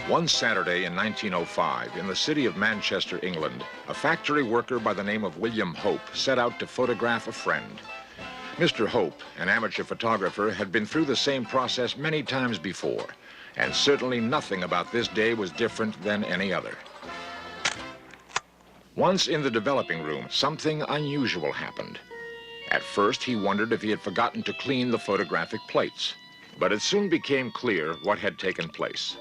One Saturday in 1905, in the city of Manchester, England, a factory worker by the name of William Hope set out to photograph a friend. Mr. Hope, an amateur photographer, had been through the same process many times before, and certainly nothing about this day was different than any other. Once in the developing room, something unusual happened. At first, he wondered if he had forgotten to clean the photographic plates, but it soon became clear what had taken place.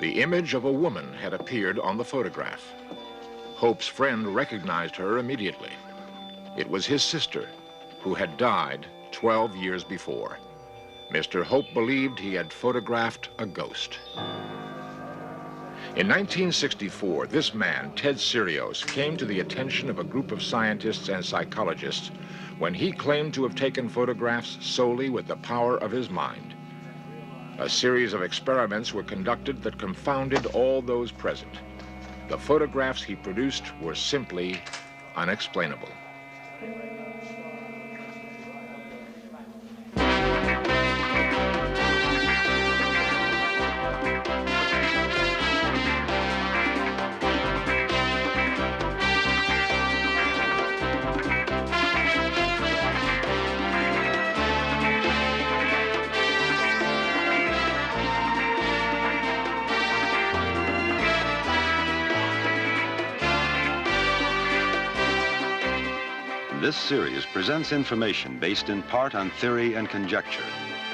The image of a woman had appeared on the photograph. Hope's friend recognized her immediately. It was his sister, who had died 12 years before. Mr. Hope believed he had photographed a ghost. In 1964, this man, Ted Sirios, came to the attention of a group of scientists and psychologists when he claimed to have taken photographs solely with the power of his mind. A series of experiments were conducted that confounded all those present. The photographs he produced were simply unexplainable. This series presents information based in part on theory and conjecture.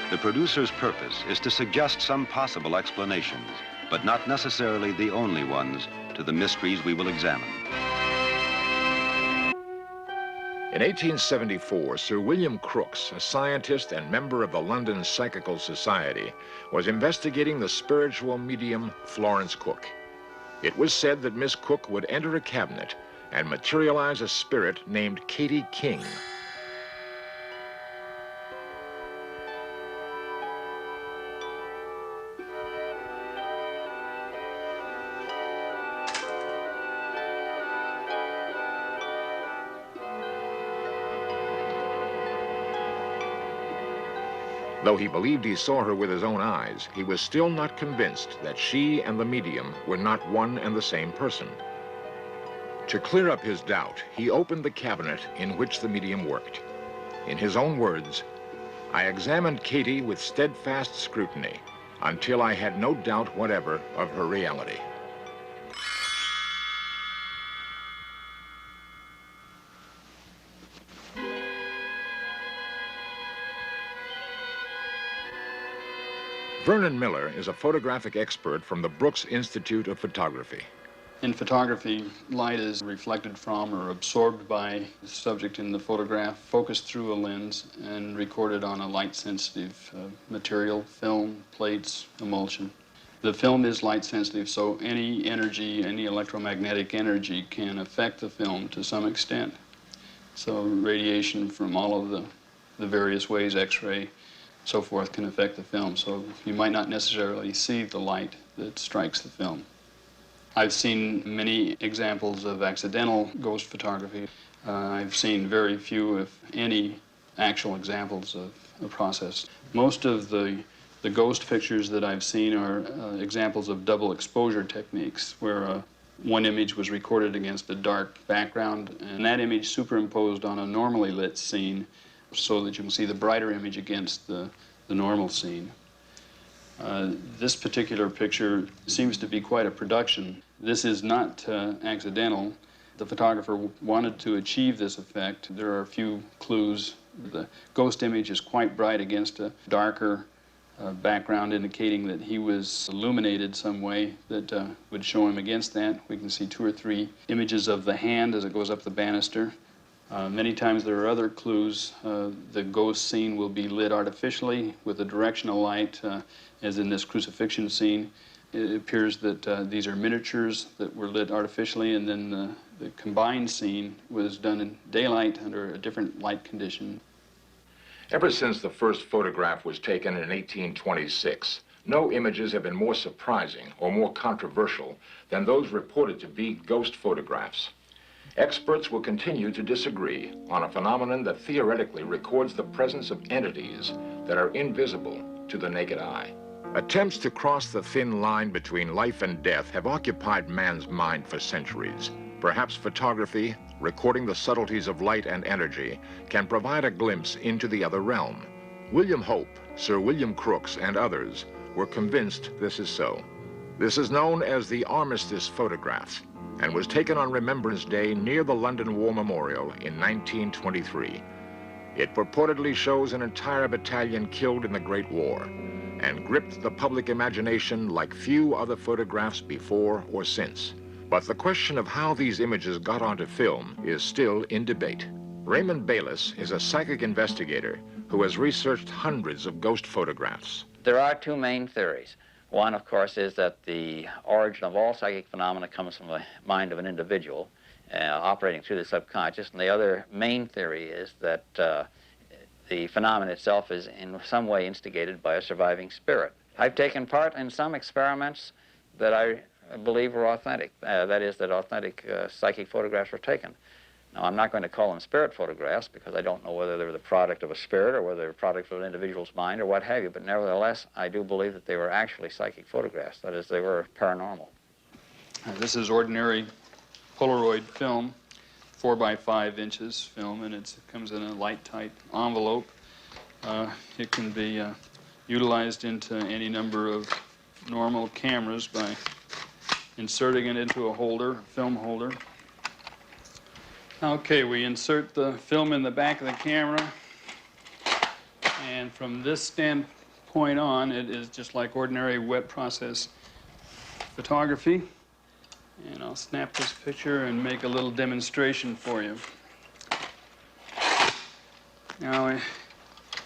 The producer's purpose is to suggest some possible explanations, but not necessarily the only ones, to the mysteries we will examine. In 1874, Sir William Crookes, a scientist and member of the London Psychical Society, was investigating the spiritual medium Florence Cook. It was said that Miss Cook would enter a cabinet and materialize a spirit named Katie King. Though he believed he saw her with his own eyes, he was still not convinced that she and the medium were not one and the same person. To clear up his doubt, he opened the cabinet in which the medium worked. In his own words, "I examined Katie with steadfast scrutiny until I had no doubt whatever of her reality." Vernon Miller is a photographic expert from the Brooks Institute of Photography. In photography, light is reflected from or absorbed by the subject in the photograph, focused through a lens, and recorded on a light-sensitive material, film, plates, emulsion. The film is light-sensitive, so any energy, any electromagnetic energy can affect the film to some extent. So radiation from all of the various ways, X-ray, so forth, can affect the film. So you might not necessarily see the light that strikes the film. I've seen many examples of accidental ghost photography. I've seen very few, if any, actual examples of the process. Most of the ghost pictures that I've seen are examples of double exposure techniques, where one image was recorded against a dark background, and that image superimposed on a normally lit scene so that you can see the brighter image against the normal scene. This particular picture seems to be quite a production. This is not accidental. The photographer wanted to achieve this effect. There are a few clues. The ghost image is quite bright against a darker background, indicating that he was illuminated some way that would show him against that. We can see 2 or 3 images of the hand as it goes up the banister. Many times there are other clues. The ghost scene will be lit artificially with a directional light, as in this crucifixion scene. It appears that these are miniatures that were lit artificially, and then the combined scene was done in daylight under a different light condition. Ever since the first photograph was taken in 1826, no images have been more surprising or more controversial than those reported to be ghost photographs. Experts will continue to disagree on a phenomenon that theoretically records the presence of entities that are invisible to the naked eye. Attempts to cross the thin line between life and death have occupied man's mind for centuries. Perhaps photography, recording the subtleties of light and energy, can provide a glimpse into the other realm. William Hope, Sir William Crookes, and others were convinced this is so. This is known as the Armistice photograph and was taken on Remembrance Day near the London War Memorial in 1923. It purportedly shows an entire battalion killed in the Great War and gripped the public imagination like few other photographs before or since. But the question of how these images got onto film is still in debate. Raymond Bayless is a psychic investigator who has researched hundreds of ghost photographs. There are two main theories. One, of course, is that the origin of all psychic phenomena comes from the mind of an individual operating through the subconscious, and the other main theory is that the phenomenon itself is in some way instigated by a surviving spirit. I've taken part in some experiments that I believe were authentic, that is, that authentic psychic photographs were taken. Now, I'm not going to call them spirit photographs because I don't know whether they're the product of a spirit or whether they're a product of an individual's mind or what have you, but nevertheless, I do believe that they were actually psychic photographs, that is, they were paranormal. This is ordinary Polaroid film, 4 by 5 inches film, and it comes in a light-tight envelope. It can be utilized into any number of normal cameras by inserting it into a holder, film holder. Okay, we insert the film in the back of the camera, and from this standpoint on, it is just like ordinary wet process photography. And I'll snap this picture and make a little demonstration for you. Now,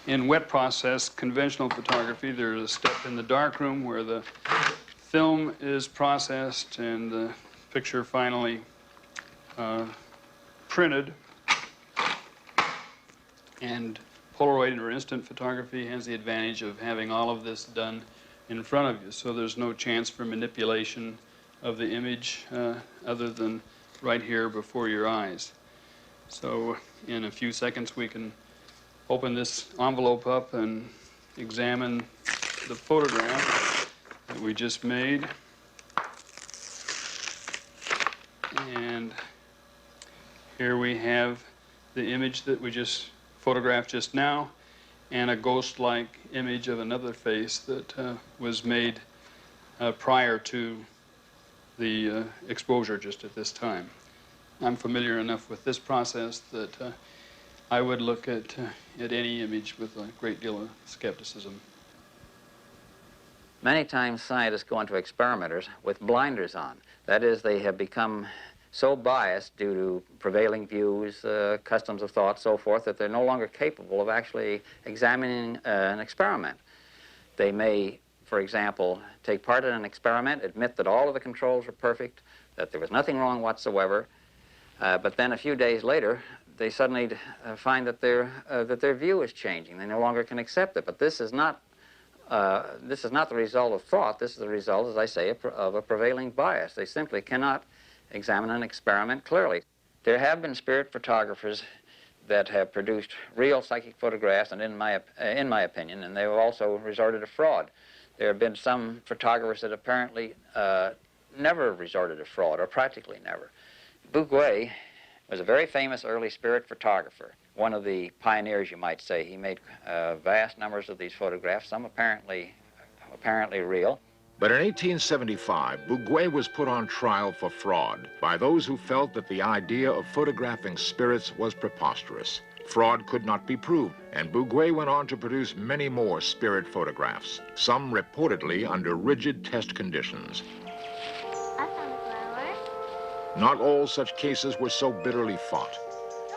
in wet process conventional photography, there's a step in the darkroom where the film is processed and the picture finally printed. And Polaroid or instant photography has the advantage of having all of this done in front of you, so there's no chance for manipulation of the image other than right here before your eyes. So in a few seconds we can open this envelope up and examine the photograph that we just made. And here we have the image that we just photographed just now and a ghost-like image of another face that was made prior to the exposure just at this time. I'm familiar enough with this process that I would look at any image with a great deal of skepticism. Many times scientists go into experimenters with blinders on. That is, they have become so biased due to prevailing views, customs of thought, so forth, that they're no longer capable of actually examining an experiment. They may, for example, take part in an experiment, admit that all of the controls were perfect, that there was nothing wrong whatsoever, but then a few days later, they suddenly find that their view is changing. They no longer can accept it. But this is not the result of thought. This is the result, as I say, of a prevailing bias. They simply cannot examine an experiment clearly. There have been spirit photographers that have produced real psychic photographs, and in my opinion, and they have also resorted to fraud. There have been some photographers that apparently never resorted to fraud, or practically never. Bouguer was a very famous early spirit photographer, one of the pioneers, you might say. He made vast numbers of these photographs, some apparently real. But in 1875, Bouguer was put on trial for fraud by those who felt that the idea of photographing spirits was preposterous. Fraud could not be proved, and Bouguer went on to produce many more spirit photographs, some reportedly under rigid test conditions. I found a flower. Not all such cases were so bitterly fought.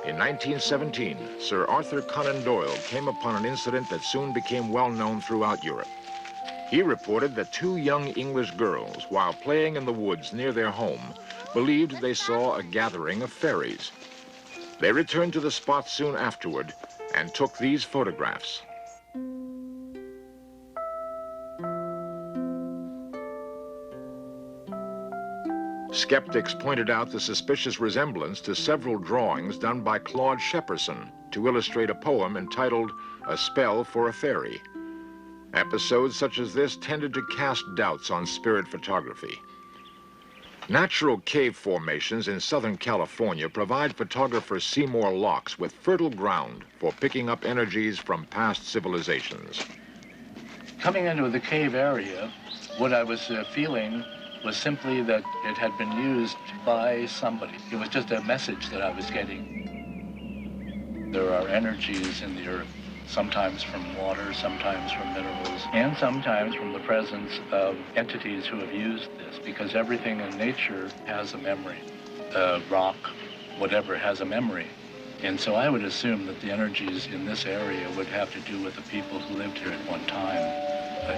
In 1917, Sir Arthur Conan Doyle came upon an incident that soon became well known throughout Europe. He reported that 2 young English girls, while playing in the woods near their home, believed they saw a gathering of fairies. They returned to the spot soon afterward and took these photographs. Skeptics pointed out the suspicious resemblance to several drawings done by Claude Shepperson to illustrate a poem entitled A Spell for a Fairy. Episodes such as this tended to cast doubts on spirit photography. Natural cave formations in Southern California provide photographer Seymour Locks with fertile ground for picking up energies from past civilizations. Coming into the cave area, what I was feeling was simply that it had been used by somebody. It was just a message that I was getting. There are energies in the earth, sometimes from water, sometimes from minerals, and sometimes from the presence of entities who have used this, because everything in nature has a memory. Rock, whatever, has a memory. And so I would assume that the energies in this area would have to do with the people who lived here at one time,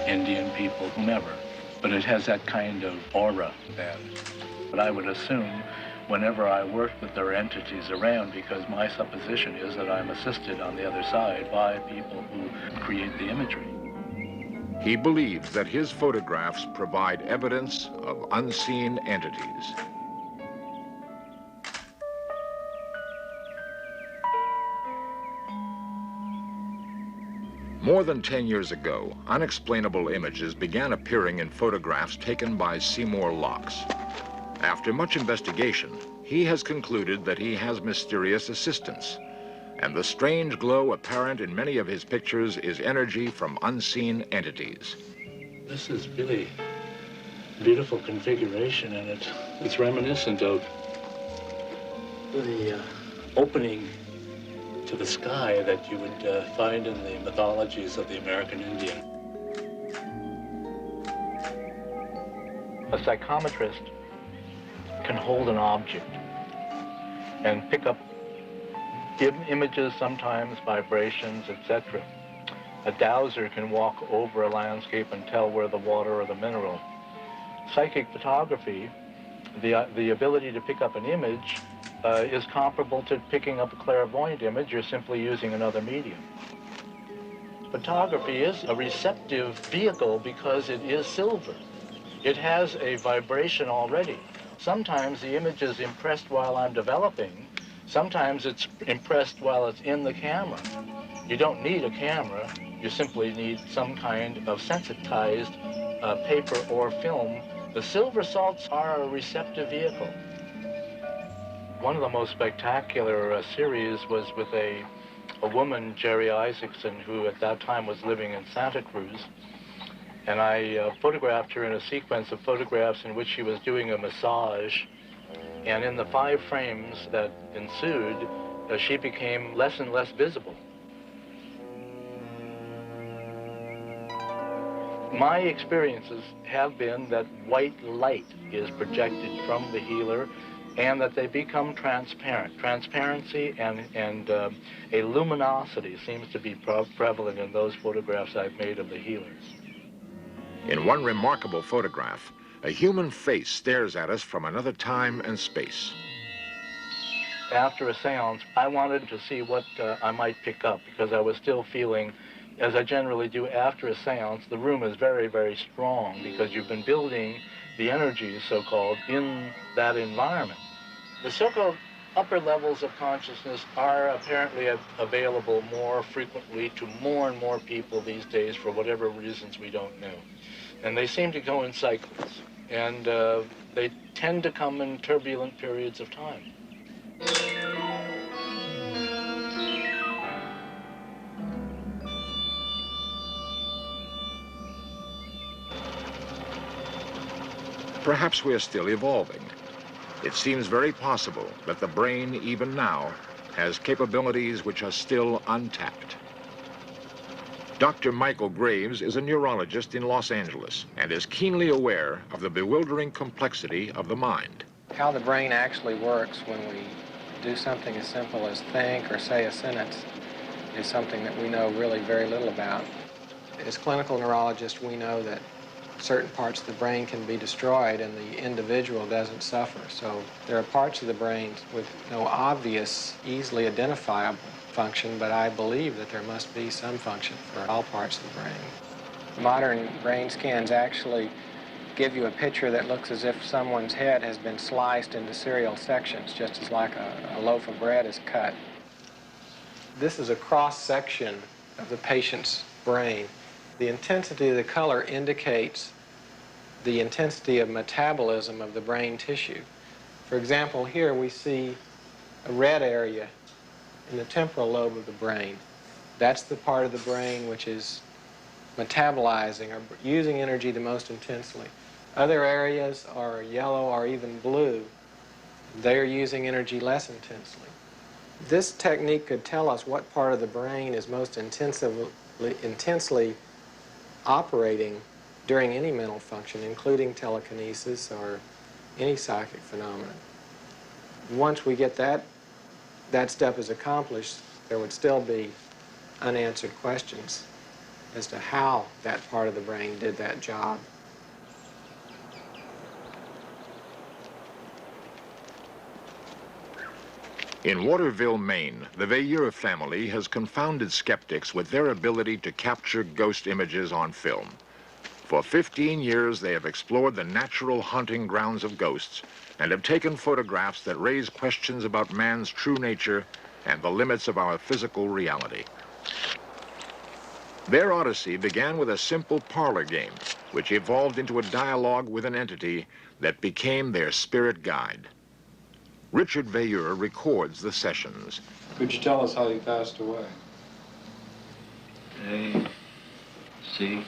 Indian people, whomever. But it has that kind of aura about it. But I would assume whenever I work that there are entities around, because my supposition is that I'm assisted on the other side by people who create the imagery. He believes that his photographs provide evidence of unseen entities. More than 10 years ago, unexplainable images began appearing in photographs taken by Seymour Locks. After much investigation, he has concluded that he has mysterious assistants, and the strange glow apparent in many of his pictures is energy from unseen entities. This is really a beautiful configuration, and it's reminiscent of the opening to the sky that you would find in the mythologies of the American Indian. A psychometrist can hold an object and pick up images, sometimes vibrations, etc. A dowser can walk over a landscape and tell where the water or the mineral. Psychic photography, the ability to pick up an image is comparable to picking up a clairvoyant image. You're simply using another medium. Photography is a receptive vehicle because it is silver. It has a vibration already. Sometimes the image is impressed while I'm developing. Sometimes it's impressed while it's in the camera. You don't need a camera. You simply need some kind of sensitized paper or film. The silver salts are a receptive vehicle. One of the most spectacular series was with a woman, Jerry Isaacson, who at that time was living in Santa Cruz. And I photographed her in a sequence of photographs in which she was doing a massage. And in the 5 frames that ensued, she became less and less visible. My experiences have been that white light is projected from the healer and that they become transparent. Transparency and a luminosity seems to be prevalent in those photographs I've made of the healers. In one remarkable photograph, a human face stares at us from another time and space. After a seance, I wanted to see what I might pick up, because I was still feeling, as I generally do after a seance, the room is very, very strong because you've been building the energies, so-called, in that environment. The so-called upper levels of consciousness are apparently available more frequently to more and more people these days for whatever reasons we don't know. And they seem to go in cycles, and they tend to come in turbulent periods of time. Perhaps we are still evolving. It seems very possible that the brain, even now, has capabilities which are still untapped. Dr. Michael Graves is a neurologist in Los Angeles and is keenly aware of the bewildering complexity of the mind. How the brain actually works when we do something as simple as think or say a sentence is something that we know really very little about. As clinical neurologists, we know that certain parts of the brain can be destroyed and the individual doesn't suffer. So there are parts of the brain with no obvious, easily identifiable function, but I believe that there must be some function for all parts of the brain. Modern brain scans actually give you a picture that looks as if someone's head has been sliced into serial sections, just as like a loaf of bread is cut. This is a cross-section of the patient's brain. The intensity of the color indicates the intensity of metabolism of the brain tissue. For example, here we see a red area in the temporal lobe of the brain. That's the part of the brain which is metabolizing or using energy the most intensely. Other areas are yellow or even blue. They're using energy less intensely. This technique could tell us what part of the brain is most intensely operating during any mental function, including telekinesis or any psychic phenomenon. Once we get that step is accomplished, there would still be unanswered questions as to how that part of the brain did that job. In Waterville, Maine, the Veilleur family has confounded skeptics with their ability to capture ghost images on film. For 15 years, they have explored the natural hunting grounds of ghosts and have taken photographs that raise questions about man's true nature and the limits of our physical reality. Their odyssey began with a simple parlor game, which evolved into a dialogue with an entity that became their spirit guide. Richard Veilleur records the sessions. Could you tell us how he passed away? A-C-C-I-D-E.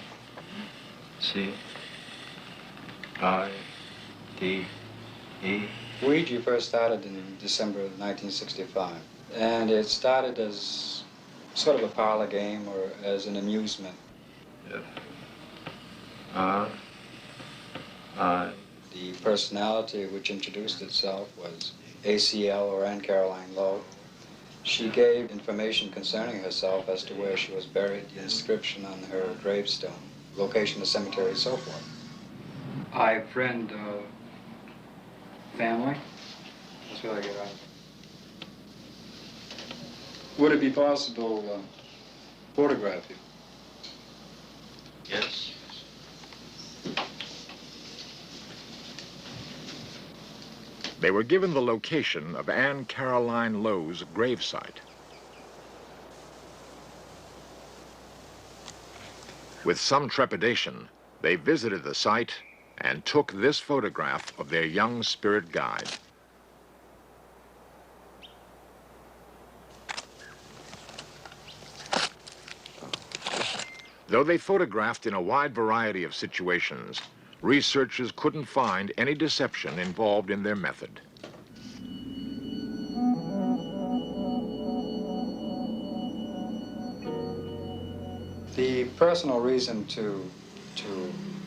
Ouija first started in December of 1965, and it started as sort of a parlor game or as an amusement. F-R-I. The personality which introduced itself was ACL, or Anne Caroline Lowe. She gave information concerning herself as to where she was buried, the inscription on her gravestone, location of the cemetery, and so forth. I friend family. That's what I get out of it. Would it be possible to photograph you? Yes. They were given the location of Anne Caroline Lowe's gravesite. With some trepidation, they visited the site and took this photograph of their young spirit guide. Though they photographed in a wide variety of situations, researchers couldn't find any deception involved in their method. The personal reason to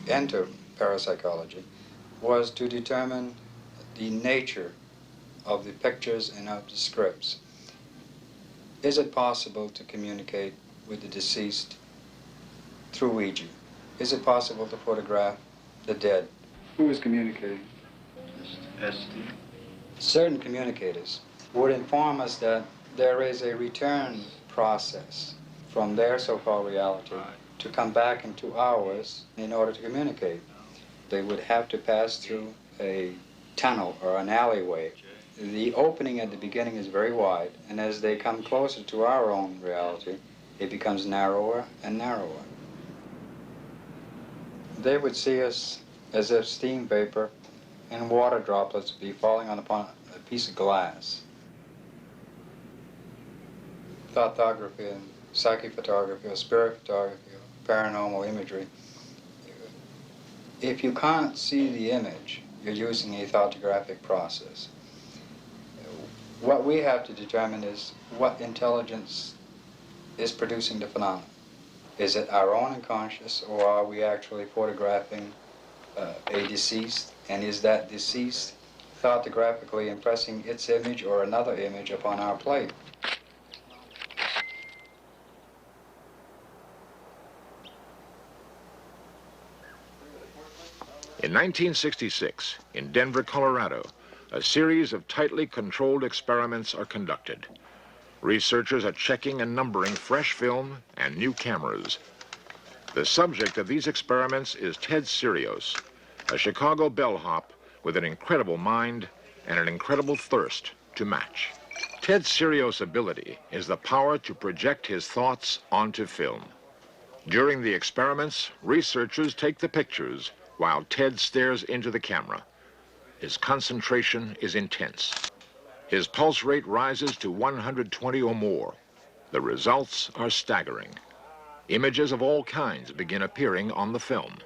enter parapsychology was to determine the nature of the pictures and of the scripts. Is it possible to communicate with the deceased through Ouija? Is it possible to photograph the dead? Who is communicating? S.D. Certain communicators would inform us that there is a return process from their so-called reality to come back into ours in order to communicate. They would have to pass through a tunnel or an alleyway. The opening at the beginning is very wide, and as they come closer to our own reality, it becomes narrower and narrower. They would see us as if steam vapor and water droplets would be falling upon a piece of glass. Thoughtography and psychic photography or spirit photography or paranormal imagery. If you can't see the image, you're using a thoughtographic process. What we have to determine is what intelligence is producing the phenomenon. Is it our own unconscious, or are we actually photographing a deceased, and is that deceased thoughtgraphically impressing its image or another image upon our plate? In 1966, in Denver, Colorado, a series of tightly controlled experiments are conducted. Researchers are checking and numbering fresh film and new cameras. The subject of these experiments is Ted Sirios, a Chicago bellhop with an incredible mind and an incredible thirst to match. Ted Sirios' ability is the power to project his thoughts onto film. During the experiments, researchers take the pictures while Ted stares into the camera. His concentration is intense. His pulse rate rises to 120 or more. The results are staggering. Images of all kinds begin appearing on the film.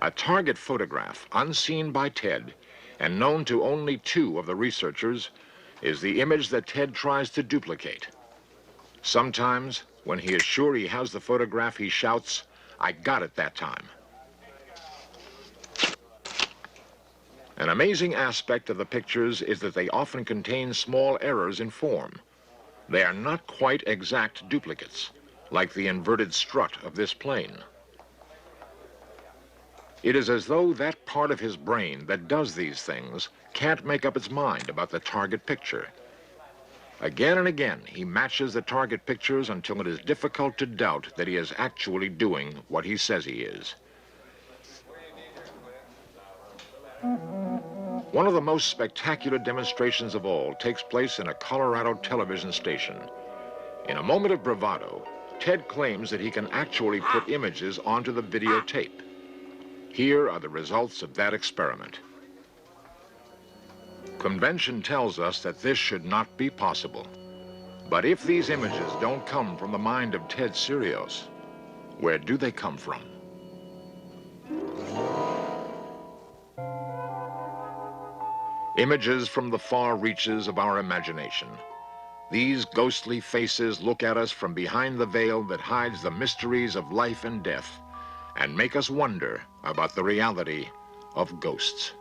A target photograph, unseen by Ted and known to only 2 of the researchers, is the image that Ted tries to duplicate. Sometimes, when he is sure he has the photograph, he shouts, "I got it that time." An amazing aspect of the pictures is that they often contain small errors in form. They are not quite exact duplicates, like the inverted strut of this plane. It is as though that part of his brain that does these things can't make up its mind about the target picture. Again and again, he matches the target pictures until it is difficult to doubt that he is actually doing what he says he is. One of the most spectacular demonstrations of all takes place in a Colorado television station. In a moment of bravado, Ted claims that he can actually put images onto the videotape. Here are the results of that experiment. Convention tells us that this should not be possible. But if these images don't come from the mind of Ted Sirios, where do they come from? Images from the far reaches of our imagination. These ghostly faces look at us from behind the veil that hides the mysteries of life and death and make us wonder about the reality of ghosts.